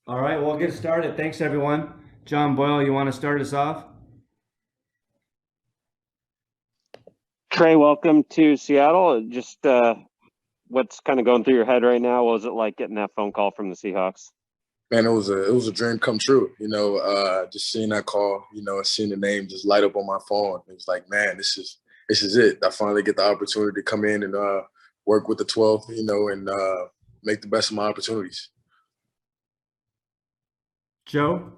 All right, we'll get started. Thanks, everyone. John Boyle, you want to start us off? Trey, welcome to Seattle. Just what's kind of going through your head right now? What was it like getting that phone call from the Seahawks? Man, it was a dream come true. Just seeing that call, seeing the name just light up on my phone. It was like, man, this is it. I finally get the opportunity to come in and work with the 12, and make the best of my opportunities. Joe?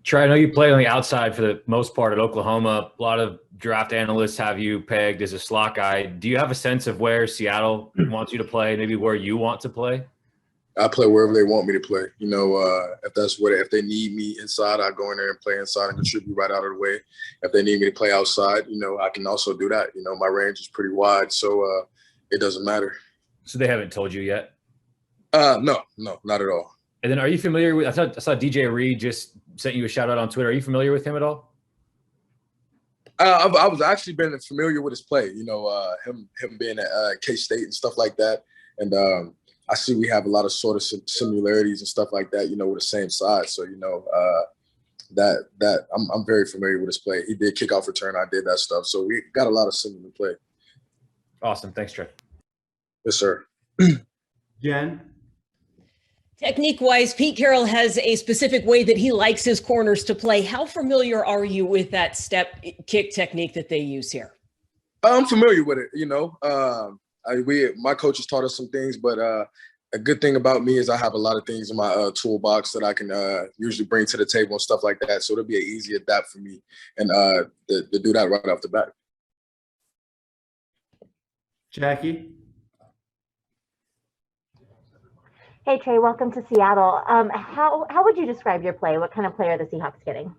Trey, I know you played on the outside for the most part at Oklahoma. A lot of draft analysts have you pegged as a slot guy. Do you have a sense of where Seattle wants you to play, maybe where you want to play? I play wherever they want me to play. If they need me inside, I go in there and play inside and contribute right out of the way. If they need me to play outside, I can also do that. My range is pretty wide, so it doesn't matter. So they haven't told you yet? No, not at all. And then are you familiar with, I saw DJ Reed just sent you a shout out on Twitter. Are you familiar with him at all? I was actually been familiar with his play, him being at K-State and stuff like that. And I see we have a lot of sort of similarities and stuff like that, with the same size. So, that I'm very familiar with his play. He did kickoff return. I did that stuff. So we got a lot of similar play. Awesome. Thanks, Trey. Yes, sir. Jen? Technique-wise, Pete Carroll has a specific way that he likes his corners to play. How familiar are you with that step kick technique that they use here? I'm familiar with it. My coaches taught us some things, but a good thing about me is I have a lot of things in my toolbox that I can usually bring to the table and stuff like that. So it'll be an easy adapt for me and to do that right off the bat. Jackie? Hey, Trey, welcome to Seattle. How would you describe your play? What kind of play are the Seahawks getting?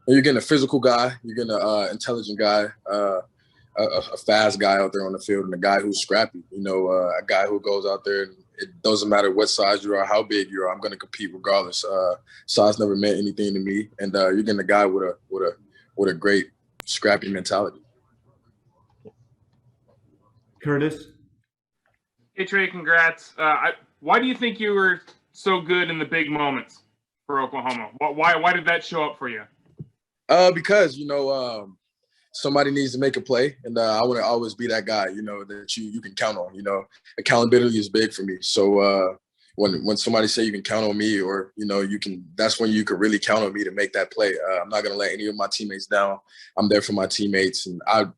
You're getting a physical guy. You're getting an intelligent guy, a fast guy out there on the field, and a guy who's scrappy. A guy who goes out there, and it doesn't matter what size you are, how big you are. I'm going to compete regardless. Size never meant anything to me, and you're getting a guy with a great scrappy mentality. Curtis? Hey, Trey, congrats. Why do you think you were so good in the big moments for Oklahoma? Why did that show up for you? Because, somebody needs to make a play, and I want to always be that guy, that you can count on. Accountability is big for me. So when somebody say you can count on me, or that's when you can really count on me to make that play. I'm not going to let any of my teammates down. I'm there for my teammates, and I'd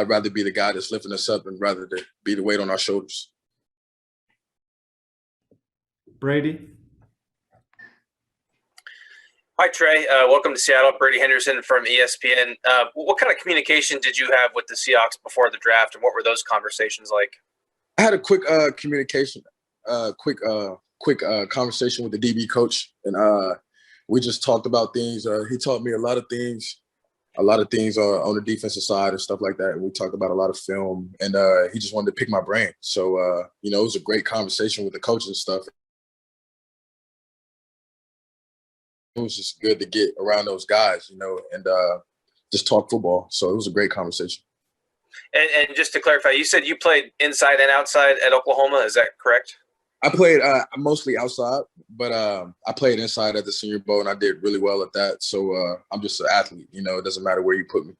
rather be the guy that's lifting us up and rather than be the weight on our shoulders. Brady? Hi, Trey. Welcome to Seattle. Brady Henderson from ESPN. What kind of communication did you have with the Seahawks before the draft, and what were those conversations like? I had a quick conversation with the DB coach, and we just talked about things. He taught me a lot of things on the defensive side and stuff like that. And we talked about a lot of film, and he just wanted to pick my brain. So, it was a great conversation with the coaches and stuff. It was just good to get around those guys, and just talk football. So it was a great conversation. And just to clarify, you said you played inside and outside at Oklahoma. Is that correct? I played mostly outside, but I played inside at the Senior Bowl, and I did really well at that. So I'm just an athlete. It doesn't matter where you put me.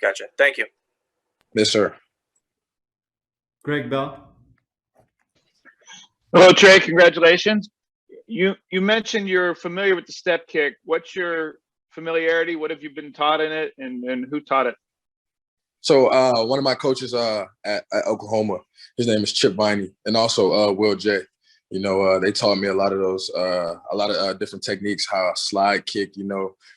Gotcha. Thank you. Yes, sir. Greg Bell? Hello, Trey. Congratulations. You mentioned you're familiar with the step kick. What's your familiarity? What have you been taught in it, and who taught it? So one of my coaches at Oklahoma, his name is Chip Viney, and also Will J. They taught me a lot of different techniques, how I slide kick,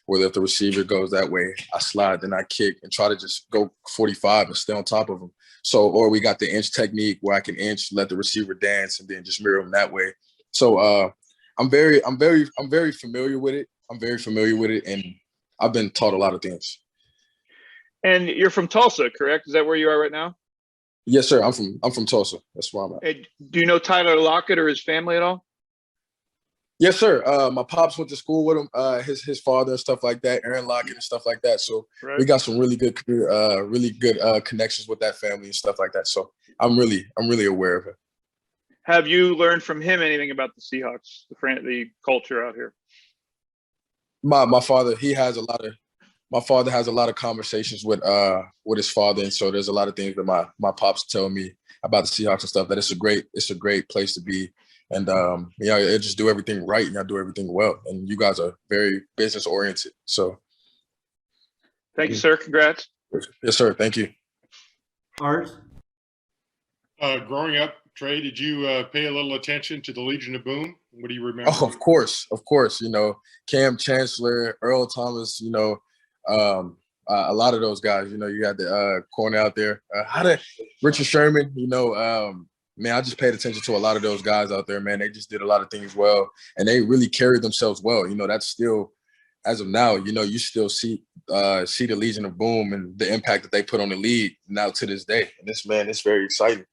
whether if the receiver goes that way, I slide, then I kick and try to just go 45 and stay on top of them. So, or we got the inch technique where I can inch, let the receiver dance, and then just mirror them that way. So I'm very familiar with it. And I've been taught a lot of things. And you're from Tulsa, correct? Is that where you are right now? Yes, sir. I'm from Tulsa. That's where I'm at. Hey, do you know Tyler Lockett or his family at all? Yes, sir. My pops went to school with him. His father and stuff like that, Aaron Lockett and stuff like that. So Right. we got some really good connections with that family and stuff like that. So I'm really aware of it. have you learned from him anything about the Seahawks, the culture out here? My father, my father has a lot of conversations with his father, and so there's a lot of things that my pops tell me about the Seahawks and stuff, that it's a great place to be. And they just do everything right, and y'all do everything well. And you guys are very business oriented. So thank you, sir. Congrats. Yes, sir. Thank you. Art? Growing up, Trey, did you pay a little attention to the Legion of Boom? What do you remember? Oh, of course. Cam Chancellor, Earl Thomas, a lot of those guys. You had the corner out there. Richard Sherman, man, I just paid attention to a lot of those guys out there, man. They just did a lot of things well, and they really carried themselves well. That's still, as of now, you still see the Legion of Boom and the impact that they put on the league now to this day. And it's very exciting.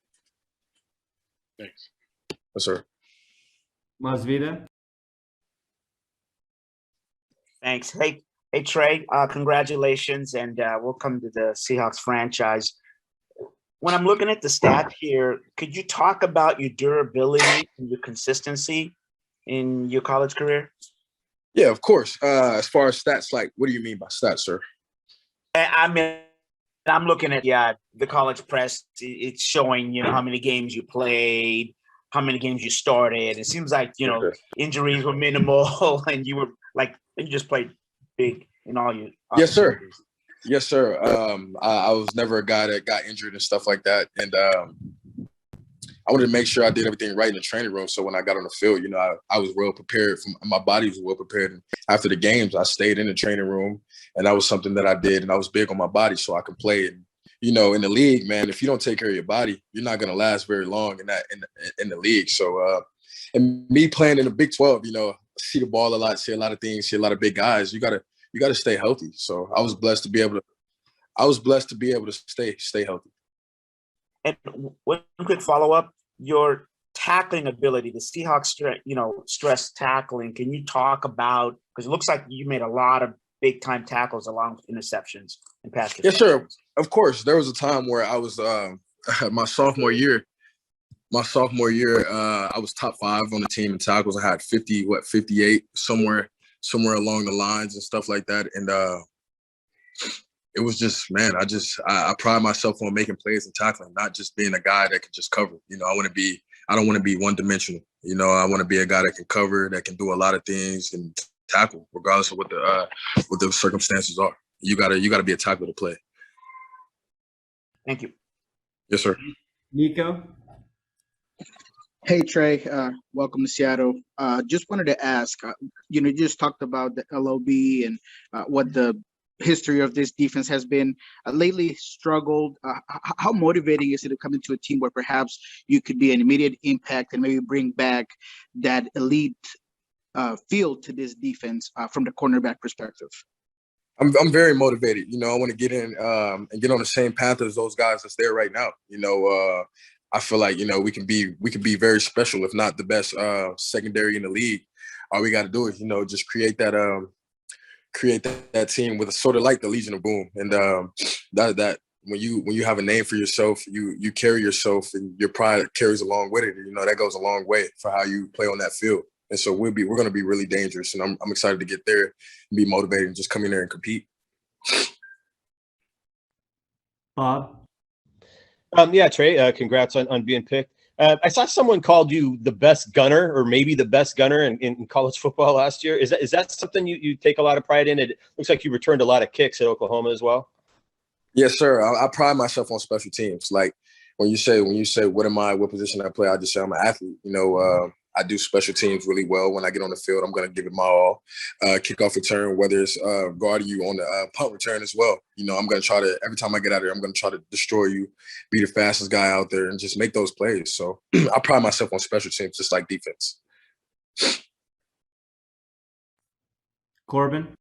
Thanks. Yes, sir. Masvida? Thanks. Hey, Trey, congratulations, and welcome to the Seahawks franchise. When I'm looking at the stats here, could you talk about your durability and your consistency in your college career? Yeah, of course. As far as stats, like, what do you mean by stats, sir? I mean, I'm looking at the college press. It's showing how many games you played, how many games you started. It seems like injuries were minimal, and you just played big in all your. Yes, sir. Yes, sir. I was never a guy that got injured and stuff like that, and I wanted to make sure I did everything right in the training room. So when I got on the field, I was well prepared. My body was well prepared. And after the games, I stayed in the training room, and that was something that I did. And I was big on my body so I could play. And in the league, man, if you don't take care of your body, you're not going to last very long in the league. So, and me playing in the Big 12, see the ball a lot, see a lot of things, see a lot of big guys. You gotta stay healthy. So I was blessed to be able to stay healthy. And one quick follow up: your tackling ability, the Seahawks, stress tackling. Can you talk about, because it looks like you made a lot of big time tackles along with interceptions and pass defense? Yes, sir. Of course, there was a time where I was my sophomore year. I was top 5 on the team in tackles. I had 58, somewhere along the lines and stuff like that. And it was just, man, I pride myself on making plays and tackling, not just being a guy that can just cover. I don't want to be one dimensional. I want to be a guy that can cover, that can do a lot of things and tackle, regardless of what the circumstances are. You gotta be a tackler to play. Thank you. Yes, sir. Nico? Hey, Trey, welcome to Seattle. Just wanted to ask, you just talked about the LOB and what the history of this defense has been. Lately struggled. How motivating is it to come into a team where perhaps you could be an immediate impact and maybe bring back that elite feel to this defense from the cornerback perspective? I'm very motivated. I want to get in and get on the same path as those guys that's there right now. I feel like we can be very special, if not the best secondary in the league. All we got to do is just create that team with a sort of like the Legion of Boom, and that when you have a name for yourself, you carry yourself, and your pride carries along with it. That goes a long way for how you play on that field. And so we're going to be really dangerous, and I'm excited to get there and be motivated and just come in there and compete. Bob? Yeah, Trey, congrats on being picked. I saw someone called you the best gunner, or maybe the best gunner in college football last year. Is that something you take a lot of pride in? It looks like you returned a lot of kicks at Oklahoma as well. Yes, sir. I pride myself on special teams. Like when you say what position I play, I just say I'm an athlete. I do special teams really well. When I get on the field, I'm going to give it my all. Kickoff return, whether it's guarding you on the punt return as well. I'm going to try to, every time I get out there, I'm going to try to destroy you, be the fastest guy out there, and just make those plays. So I pride myself on special teams, just like defense. Corbin?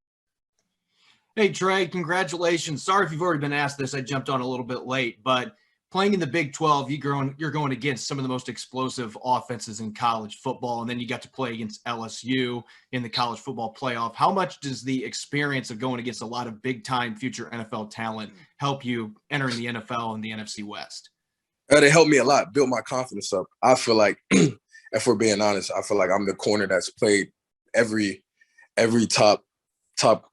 Hey, Trey, congratulations. Sorry if you've already been asked this. I jumped on a little bit late, but playing in the Big 12, you're going against some of the most explosive offenses in college football, and then you got to play against LSU in the college football playoff. How much does the experience of going against a lot of big-time future NFL talent help you entering the NFL and the NFC West? They helped me a lot, built my confidence up. I feel like, if we're being honest, I feel like I'm the corner that's played every top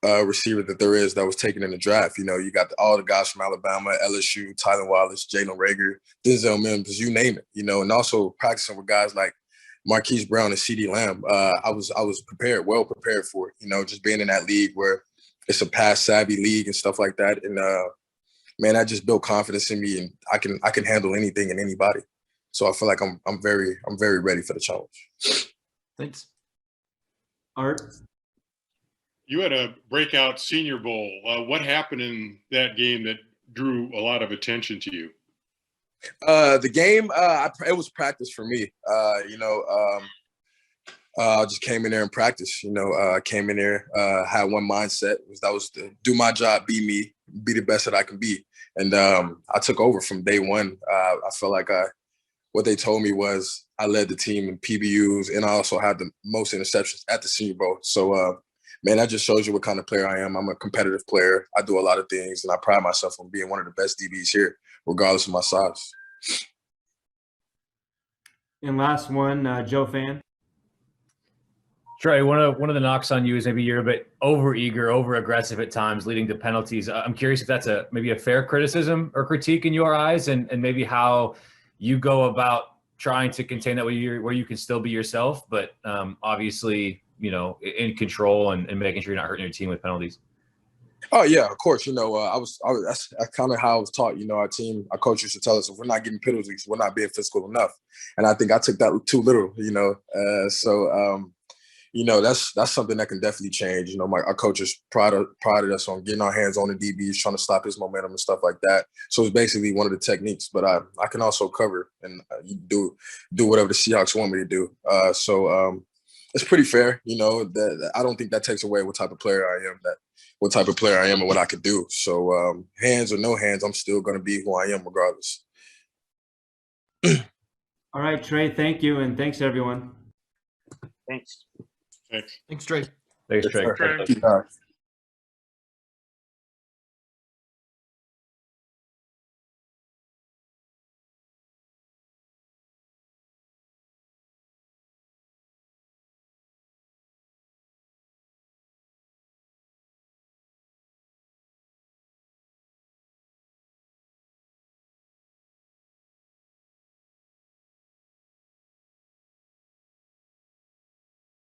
receiver that there is that was taken in the draft. You know, you got all the guys from Alabama, LSU, Tylen Wallace, Jalen Reagor, Denzel Mims, you name it. You know, and also practicing with guys like Marquise Brown and CeeDee Lamb. I was well prepared for it. You know, just being in that league where it's a pass savvy league and stuff like that. And man, that just built confidence in me, and I can handle anything and anybody. So I feel like I'm very ready for the challenge. Thanks. Art? You had a breakout Senior Bowl. What happened in that game that drew a lot of attention to you? The game, it was practice for me. I just came in there and practiced. You know, came in there, had one mindset. That was to do my job, be me, be the best that I can be. And I took over from day one. I felt like what they told me was I led the team in PBUs, and I also had the most interceptions at the Senior Bowl. So, man, that just shows you what kind of player I am. I'm a competitive player. I do a lot of things, and I pride myself on being one of the best DBs here, regardless of my size. And last one, Joe Fan. Tre, one of the knocks on you is maybe you're a bit over-eager, over-aggressive at times, leading to penalties. I'm curious if that's maybe a fair criticism or critique in your eyes, and maybe how you go about trying to contain that where you can still be yourself, but obviously, you know, in control and making sure you're not hurting your team with penalties. Oh yeah, of course. You know, that's kind of how I was taught. You know, our coach used to tell us if we're not getting penalties, we're not being physical enough. And I think I took that too literal. You know, you know, that's something that can definitely change. You know, our coaches prided us on getting our hands on the DBs, trying to stop his momentum and stuff like that. So it's basically one of the techniques. But I can also cover and do whatever the Seahawks want me to do. It's pretty fair. You know, that I don't think that takes away what type of player I am. What type of player I am and what I could do. So hands or no hands, I'm still going to be who I am regardless. All right, Tre, thank you, and thanks everyone. Thanks. Thanks. Thanks, Tre. Thanks, Tre. Thank you, guys.